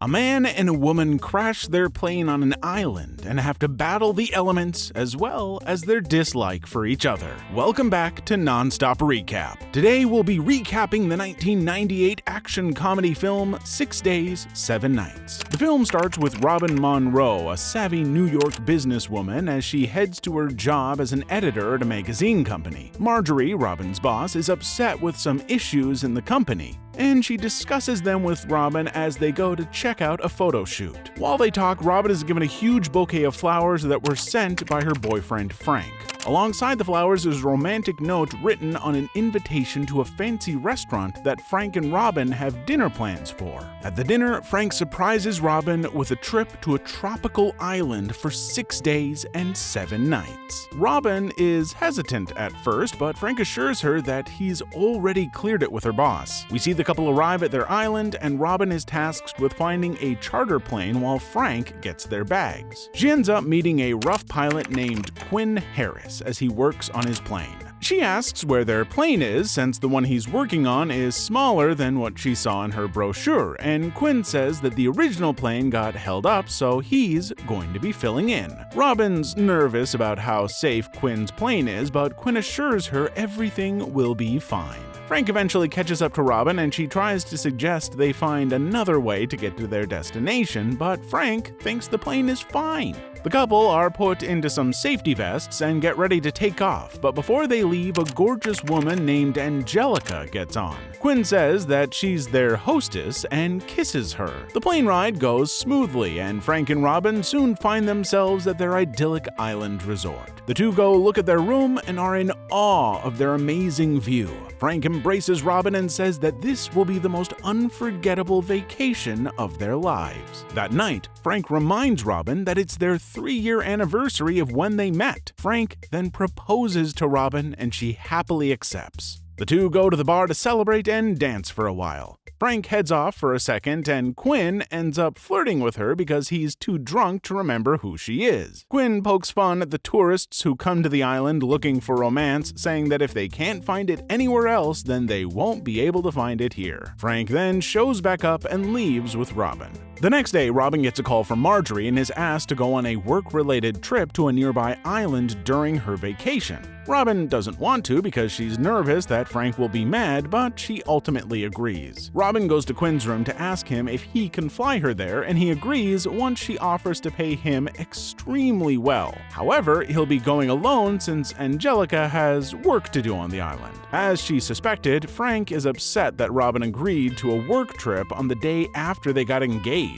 A man and a woman crash their plane on an island and have to battle the elements as well as their dislike for each other. Welcome back to Nonstop Recap. Today we'll be recapping the 1998 action comedy film 6 Days, 7 Nights. The film starts with Robin Monroe, a savvy New York businesswoman, as she heads to her job as an editor at a magazine company. Marjorie, Robin's boss, is upset with some issues in the company, and she discusses them with Robin as they go to check out a photo shoot. While they talk, Robin is given a huge bouquet of flowers that were sent by her boyfriend Frank. Alongside the flowers is a romantic note written on an invitation to a fancy restaurant that Frank and Robin have dinner plans for. At the dinner, Frank surprises Robin with a trip to a tropical island for 6 days and 7 nights. Robin is hesitant at first, but Frank assures her that he's already cleared it with her boss. We see the couple arrive at their island, and Robin is tasked with finding a charter plane while Frank gets their bags. She ends up meeting a rough pilot named Quinn Harris as he works on his plane. She asks where their plane is, since the one he's working on is smaller than what she saw in her brochure, and Quinn says that the original plane got held up, so he's going to be filling in. Robin's nervous about how safe Quinn's plane is, but Quinn assures her everything will be fine. Frank eventually catches up to Robin, and she tries to suggest they find another way to get to their destination, but Frank thinks the plane is fine. The couple are put into some safety vests and get ready to take off, but before they leave, a gorgeous woman named Angelica gets on. Quinn says that she's their hostess and kisses her. The plane ride goes smoothly, and Frank and Robin soon find themselves at their idyllic island resort. The two go look at their room and are in awe of their amazing view. Frank embraces Robin and says that this will be the most unforgettable vacation of their lives. That night, Frank reminds Robin that it's their 3-year anniversary of when they met. Frank then proposes to Robin, and she happily accepts. The two go to the bar to celebrate and dance for a while. Frank heads off for a second, and Quinn ends up flirting with her because he's too drunk to remember who she is. Quinn pokes fun at the tourists who come to the island looking for romance, saying that if they can't find it anywhere else, then they won't be able to find it here. Frank then shows back up and leaves with Robin. The next day, Robin gets a call from Marjorie and is asked to go on a work-related trip to a nearby island during her vacation. Robin doesn't want to because she's nervous that Frank will be mad, but she ultimately agrees. Robin goes to Quinn's room to ask him if he can fly her there, and he agrees once she offers to pay him extremely well. However, he'll be going alone since Angelica has work to do on the island. As she suspected, Frank is upset that Robin agreed to a work trip on the day after they got engaged.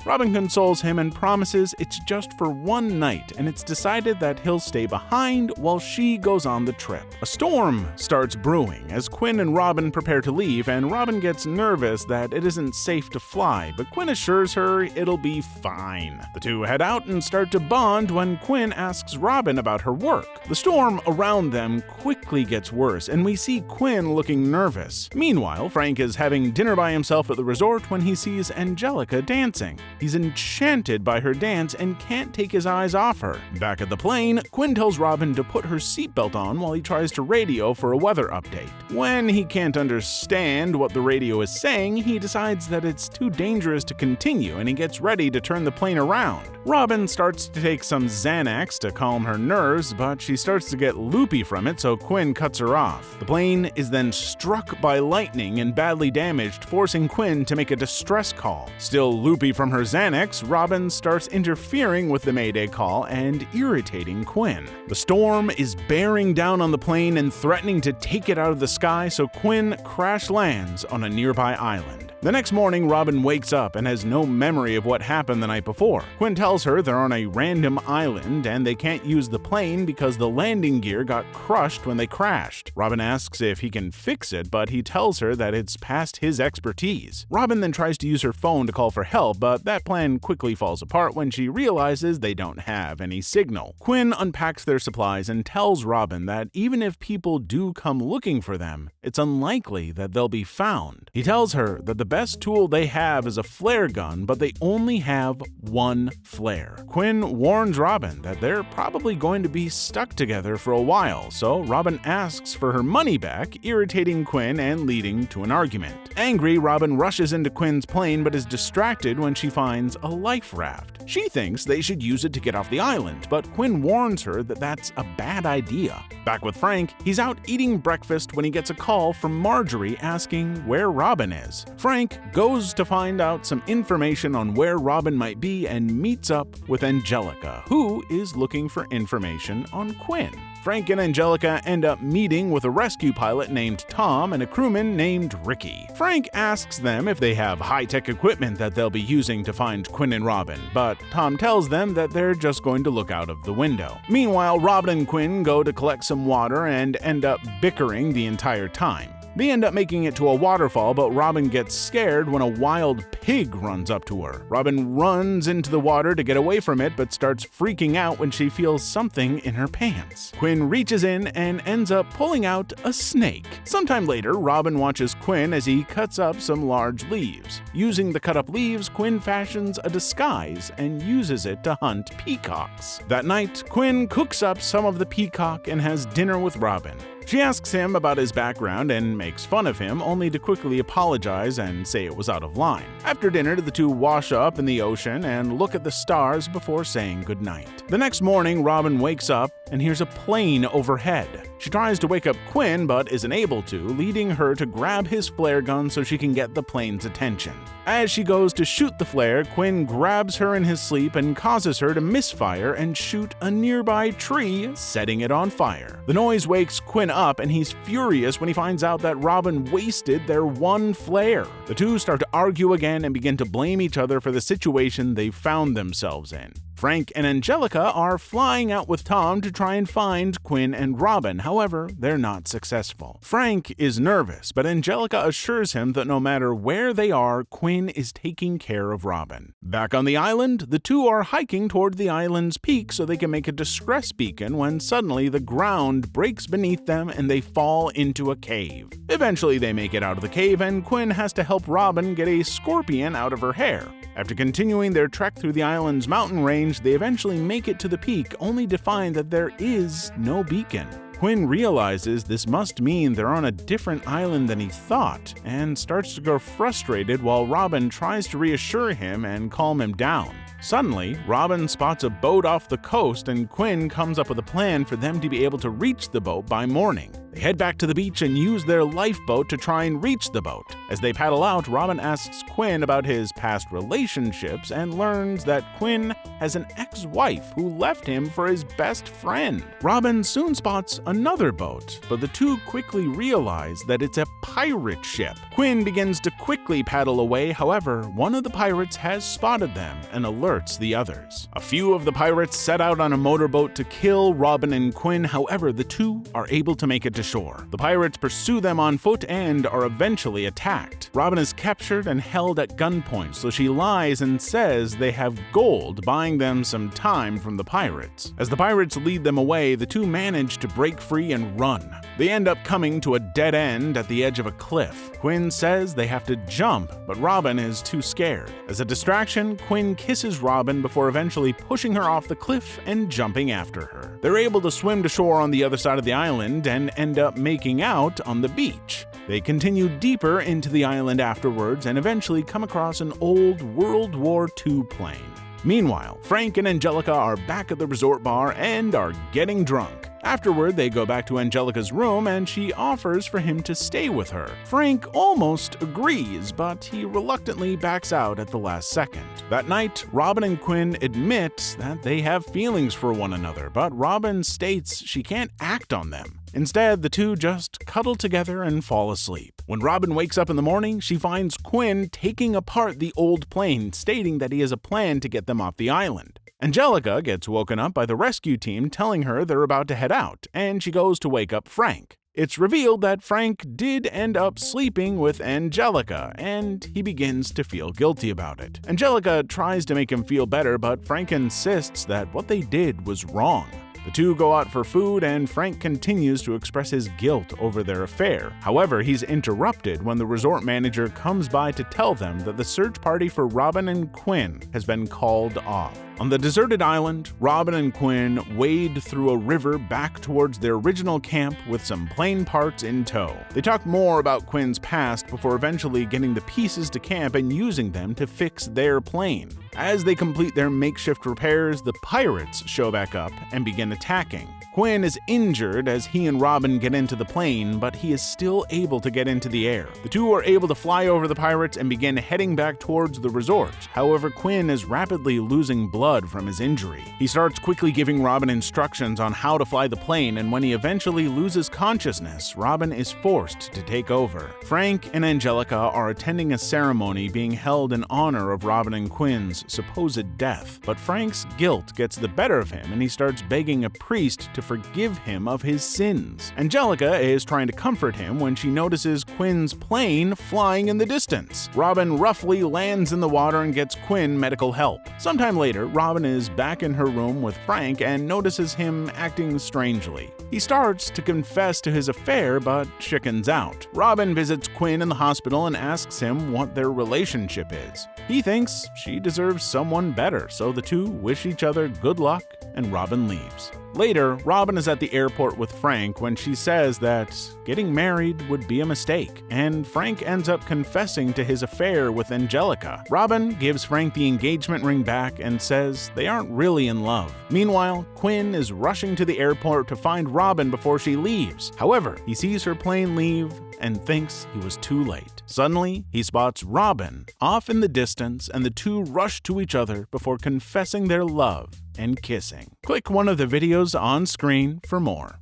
Robin consoles him and promises it's just for one night, and it's decided that he'll stay behind while she goes on the trip. A storm starts brewing as Quinn and Robin prepare to leave, and Robin gets nervous that it isn't safe to fly, but Quinn assures her it'll be fine. The two head out and start to bond when Quinn asks Robin about her work. The storm around them quickly gets worse, and we see Quinn looking nervous. Meanwhile, Frank is having dinner by himself at the resort when he sees Angelica dancing. He's enchanted by her dance and can't take his eyes off her. Back at the plane, Quinn tells Robin to put her seatbelt on while he tries to radio for a weather update. When he can't understand what the radio is saying, he decides that it's too dangerous to continue, and he gets ready to turn the plane around. Robin starts to take some Xanax to calm her nerves, but she starts to get loopy from it, so Quinn cuts her off. The plane is then struck by lightning and badly damaged, forcing Quinn to make a distress call. Still loopy from her Xanax, Robin starts interfering with the Mayday call and irritating Quinn. The storm is bearing down on the plane and threatening to take it out of the sky, so Quinn crash lands on a nearby island. The next morning, Robin wakes up and has no memory of what happened the night before. Quinn tells her they're on a random island and they can't use the plane because the landing gear got crushed when they crashed. Robin asks if he can fix it, but he tells her that it's past his expertise. Robin then tries to use her phone to call for help, but that plan quickly falls apart when she realizes they don't have any signal. Quinn unpacks their supplies and tells Robin that even if people do come looking for them, it's unlikely that they'll be found. He tells her that the best tool they have is a flare gun, but they only have one flare. Quinn warns Robin that they're probably going to be stuck together for a while, so Robin asks for her money back, irritating Quinn and leading to an argument. Angry, Robin rushes into Quinn's plane but is distracted when she finds a life raft. She thinks they should use it to get off the island, but Quinn warns her that that's a bad idea. Back with Frank, he's out eating breakfast when he gets a call from Marjorie asking where Robin is. Frank goes to find out some information on where Robin might be and meets up with Angelica, who is looking for information on Quinn. Frank and Angelica end up meeting with a rescue pilot named Tom and a crewman named Ricky. Frank asks them if they have high-tech equipment that they'll be using to find Quinn and Robin, but Tom tells them that they're just going to look out of the window. Meanwhile, Robin and Quinn go to collect some water and end up bickering the entire time. They end up making it to a waterfall, but Robin gets scared when a wild pig runs up to her. Robin runs into the water to get away from it, but starts freaking out when she feels something in her pants. Quinn reaches in and ends up pulling out a snake. Sometime later, Robin watches Quinn as he cuts up some large leaves. Using the cut-up leaves, Quinn fashions a disguise and uses it to hunt peacocks. That night, Quinn cooks up some of the peacock and has dinner with Robin. She asks him about his background and makes fun of him, only to quickly apologize and say it was out of line. After dinner, the two wash up in the ocean and look at the stars before saying goodnight. The next morning, Robin wakes up and hears a plane overhead. She tries to wake up Quinn but isn't able to, leading her to grab his flare gun so she can get the plane's attention. As she goes to shoot the flare, Quinn grabs her in his sleep and causes her to misfire and shoot a nearby tree, setting it on fire. The noise wakes Quinn up and he's furious when he finds out that Robin wasted their one flare. The two start to argue again and begin to blame each other for the situation they found themselves in. Frank and Angelica are flying out with Tom to try and find Quinn and Robin, however, they're not successful. Frank is nervous, but Angelica assures him that no matter where they are, Quinn is taking care of Robin. Back on the island, the two are hiking toward the island's peak so they can make a distress beacon when suddenly the ground breaks beneath them and they fall into a cave. Eventually they make it out of the cave and Quinn has to help Robin get a scorpion out of her hair. After continuing their trek through the island's mountain range, they eventually make it to the peak, only to find that there is no beacon. Quinn realizes this must mean they're on a different island than he thought, and starts to grow frustrated while Robin tries to reassure him and calm him down. Suddenly, Robin spots a boat off the coast and Quinn comes up with a plan for them to be able to reach the boat by morning. They head back to the beach and use their lifeboat to try and reach the boat. As they paddle out, Robin asks Quinn about his past relationships and learns that Quinn has an ex-wife who left him for his best friend. Robin soon spots another boat, but the two quickly realize that it's a pirate ship. Quinn begins to quickly paddle away, however, one of the pirates has spotted them and alerts the others. A few of the pirates set out on a motorboat to kill Robin and Quinn, however, the two are able to make it to shore. The pirates pursue them on foot and are eventually attacked. Robin is captured and held at gunpoint, so she lies and says they have gold, buying them some time from the pirates. As the pirates lead them away, the two manage to break free and run. They end up coming to a dead end at the edge of a cliff. Quinn says they have to jump, but Robin is too scared. As a distraction, Quinn kisses Robin before eventually pushing her off the cliff and jumping after her. They're able to swim to shore on the other side of the island and end up making out on the beach. They continue deeper into the island afterwards and eventually come across an old World War II plane. Meanwhile, Frank and Angelica are back at the resort bar and are getting drunk. Afterward, they go back to Angelica's room and she offers for him to stay with her. Frank almost agrees, but he reluctantly backs out at the last second. That night, Robin and Quinn admit that they have feelings for one another, but Robin states she can't act on them. Instead, the two just cuddle together and fall asleep. When Robin wakes up in the morning, she finds Quinn taking apart the old plane, stating that he has a plan to get them off the island. Angelica gets woken up by the rescue team telling her they're about to head out, and she goes to wake up Frank. It's revealed that Frank did end up sleeping with Angelica, and he begins to feel guilty about it. Angelica tries to make him feel better, but Frank insists that what they did was wrong. The two go out for food, and Frank continues to express his guilt over their affair. However, he's interrupted when the resort manager comes by to tell them that the search party for Robin and Quinn has been called off. On the deserted island, Robin and Quinn wade through a river back towards their original camp with some plane parts in tow. They talk more about Quinn's past before eventually getting the pieces to camp and using them to fix their plane. As they complete their makeshift repairs, the pirates show back up and begin attacking. Quinn is injured as he and Robin get into the plane, but he is still able to get into the air. The two are able to fly over the pirates and begin heading back towards the resort. However, Quinn is rapidly losing blood from his injury. He starts quickly giving Robin instructions on how to fly the plane, and when he eventually loses consciousness, Robin is forced to take over. Frank and Angelica are attending a ceremony being held in honor of Robin and Quinn's supposed death, but Frank's guilt gets the better of him and he starts begging a priest to forgive him of his sins. Angelica is trying to comfort him when she notices Quinn's plane flying in the distance. Robin roughly lands in the water and gets Quinn medical help. Sometime later, Robin is back in her room with Frank and notices him acting strangely. He starts to confess to his affair but chickens out. Robin visits Quinn in the hospital and asks him what their relationship is. He thinks she deserves someone better, so the two wish each other good luck and Robin leaves. Later, Robin is at the airport with Frank when she says that getting married would be a mistake, and Frank ends up confessing to his affair with Angelica. Robin gives Frank the engagement ring back and says they aren't really in love. Meanwhile, Quinn is rushing to the airport to find Robin before she leaves. However, he sees her plane leave and thinks he was too late. Suddenly, he spots Robin off in the distance, and the two rush to each other before confessing their love and kissing. Click one of the videos on screen for more.